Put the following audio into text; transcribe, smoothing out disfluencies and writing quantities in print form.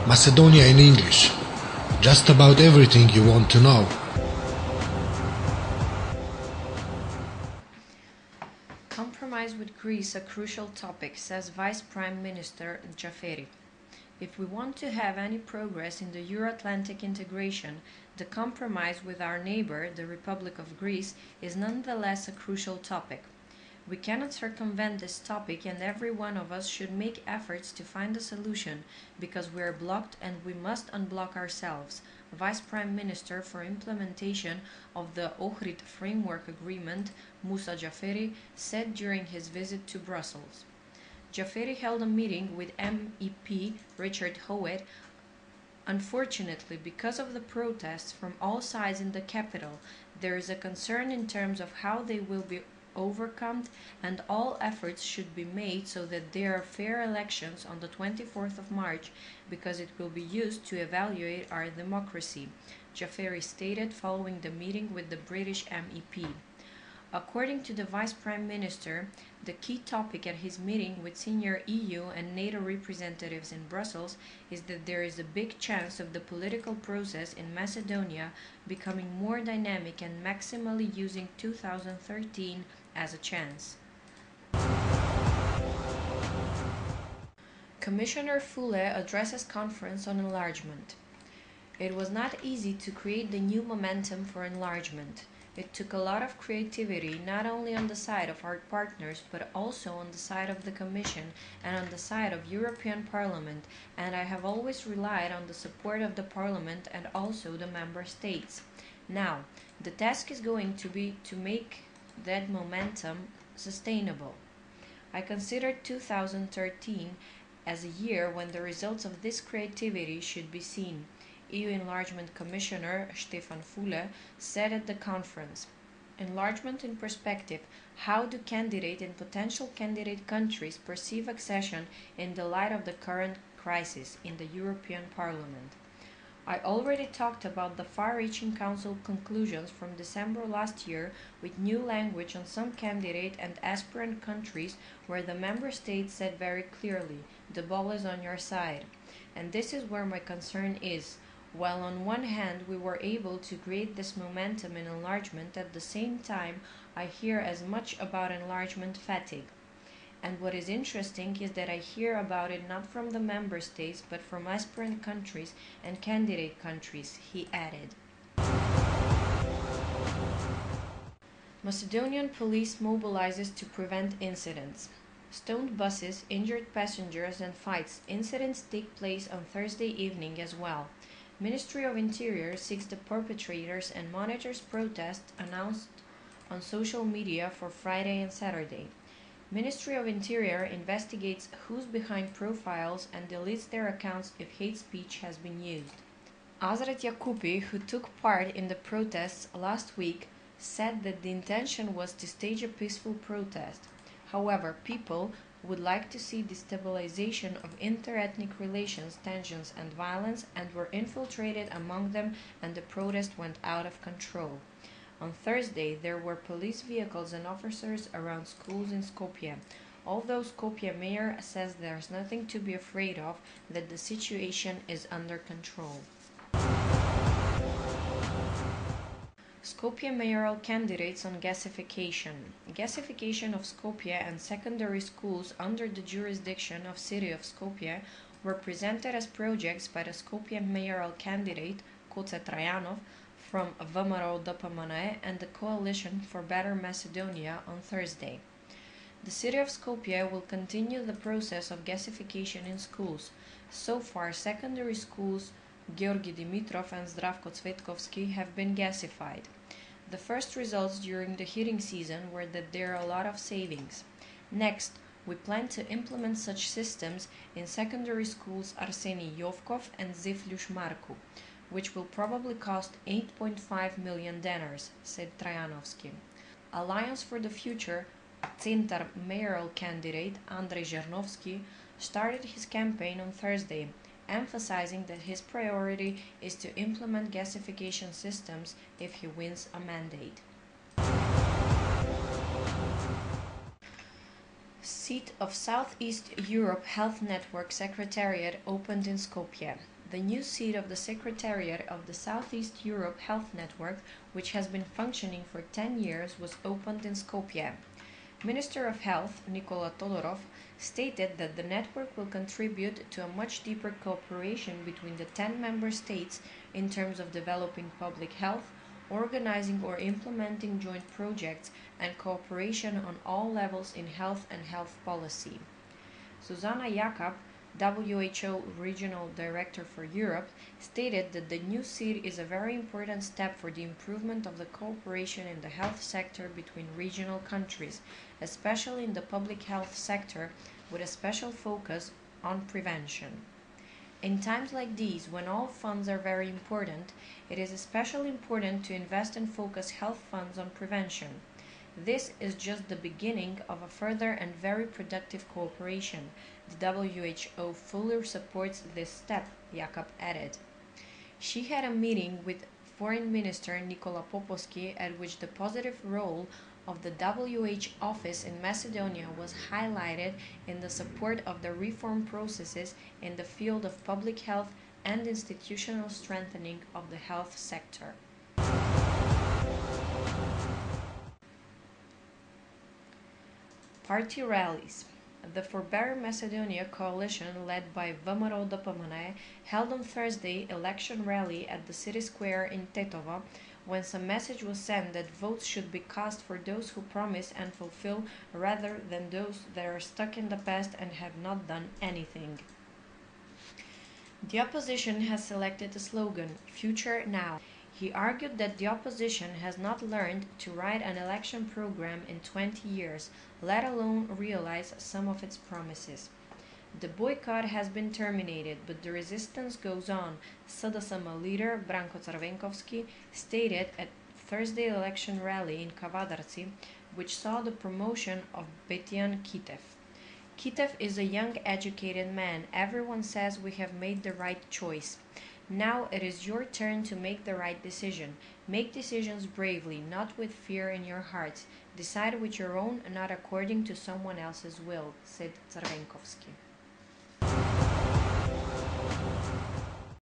Macedonia in English. Just about everything you want to know. Compromise with Greece a crucial topic, says Vice Prime Minister Xhaferi. If we want to have any progress in the Euro-Atlantic integration, the compromise with our neighbor, the Republic of Greece, is nonetheless a crucial topic. We cannot circumvent this topic, and every one of us should make efforts to find a solution, because we are blocked and we must unblock ourselves. Vice Prime Minister for Implementation of the Ohrid Framework Agreement, Moussa Xhaferi, said during his visit to Brussels. Xhaferi held a meeting with MEP Richard Howitt. Unfortunately, because of the protests from all sides in the capital, there is a concern in terms of how they will be overcome, and all efforts should be made so that there are fair elections on the 24th of March, because it will be used to evaluate our democracy, Xhaferi stated following the meeting with the British MEP. According to the Vice Prime Minister, the key topic at his meeting with senior EU and NATO representatives in Brussels is that there is a big chance of the political process in Macedonia becoming more dynamic and maximally using 2013 as a chance. Commissioner Füle addresses conference on enlargement. It was not easy to create the new momentum for enlargement. It took a lot of creativity, not only on the side of our partners, but also on the side of the Commission and on the side of European Parliament, and I have always relied on the support of the Parliament and also the Member States. Now, the task is going to be to make that momentum sustainable. I consider 2013 as a year when the results of this creativity should be seen. EU Enlargement Commissioner Stefan Füle said at the conference, "Enlargement in perspective, how do candidate and potential candidate countries perceive accession in the light of the current crisis in the European Parliament?" I already talked about the far-reaching Council conclusions from December last year with new language on some candidate and aspirant countries where the Member States said very clearly, the ball is on your side. And this is where my concern is. While on one hand we were able to create this momentum in enlargement, at the same time I hear as much about enlargement fatigue. And what is interesting is that I hear about it not from the member states but from aspirant countries and candidate countries, he added. Macedonian police mobilizes to prevent incidents. Stoned buses, injured passengers and fights. Incidents take place on Thursday evening as well. Ministry of Interior seeks the perpetrators and monitors protests announced on social media for Friday and Saturday. Ministry of Interior investigates who's behind profiles and deletes their accounts if hate speech has been used. Azret Yakupi, who took part in the protests last week, said that the intention was to stage a peaceful protest. However, people would like to see destabilization of interethnic relations, tensions and violence, and were infiltrated among them, and the protest went out of control. On Thursday, there were police vehicles and officers around schools in Skopje. Although Skopje mayor says there's nothing to be afraid of, that the situation is under control. Skopje mayoral candidates on gasification. Gasification of Skopje and secondary schools under the jurisdiction of City of Skopje were presented as projects by the Skopje mayoral candidate Koce Trajanov from VMRO-DPMNE and the Coalition for Better Macedonia on Thursday. The City of Skopje will continue the process of gasification in schools. So far, secondary schools Georgi Dimitrov and Zdravko Cvetkovski have been gasified. The first results during the heating season were that there are a lot of savings. Next, we plan to implement such systems in secondary schools Arseny Yovkov and Zivliush Marku, which will probably cost 8.5 million denars, said Trajanovski. Alliance for the Future Centar mayoral candidate Andrei Zhernovsky started his campaign on Thursday, emphasizing that his priority is to implement gasification systems if he wins a mandate. seat of Southeast Europe Health Network Secretariat opened in Skopje. The new seat of the Secretariat of the Southeast Europe Health Network, which has been functioning for 10 years, was opened in Skopje. Minister of Health, Nikola Todorov, stated that the network will contribute to a much deeper cooperation between the 10 member states in terms of developing public health, organizing or implementing joint projects, and cooperation on all levels in health and health policy. Susanna Jakab, WHO Regional Director for Europe, stated that the new seat is a very important step for the improvement of the cooperation in the health sector between regional countries, especially in the public health sector, with a special focus on prevention. In times like these, when all funds are very important, it is especially important to invest and focus health funds on prevention. This is just the beginning of a further and very productive cooperation. The WHO fully supports this step, Jakab added. She had a meeting with Foreign Minister Nikola Popovsky at which the positive role of the WHO office in Macedonia was highlighted in the support of the reform processes in the field of public health and institutional strengthening of the health sector. Party rallies. The For Better Macedonia coalition, led by VMRO-DPMNE, held on Thursday election rally at the city square in Tetovo, whence a message was sent that votes should be cast for those who promise and fulfill rather than those that are stuck in the past and have not done anything. The opposition has selected a slogan, Future Now. He argued that the opposition has not learned to write an election program in 20 years, let alone realize some of its promises. The boycott has been terminated, but the resistance goes on, SDSM leader Branko Crvenkovski stated at Thursday election rally in Kavadarci, which saw the promotion of Betian Kitev. Kitev is a young, educated man. Everyone says we have made the right choice. Now it is your turn to make the right decision. Make decisions bravely, not with fear in your hearts. Decide with your own, not according to someone else's will, said Crvenkovski.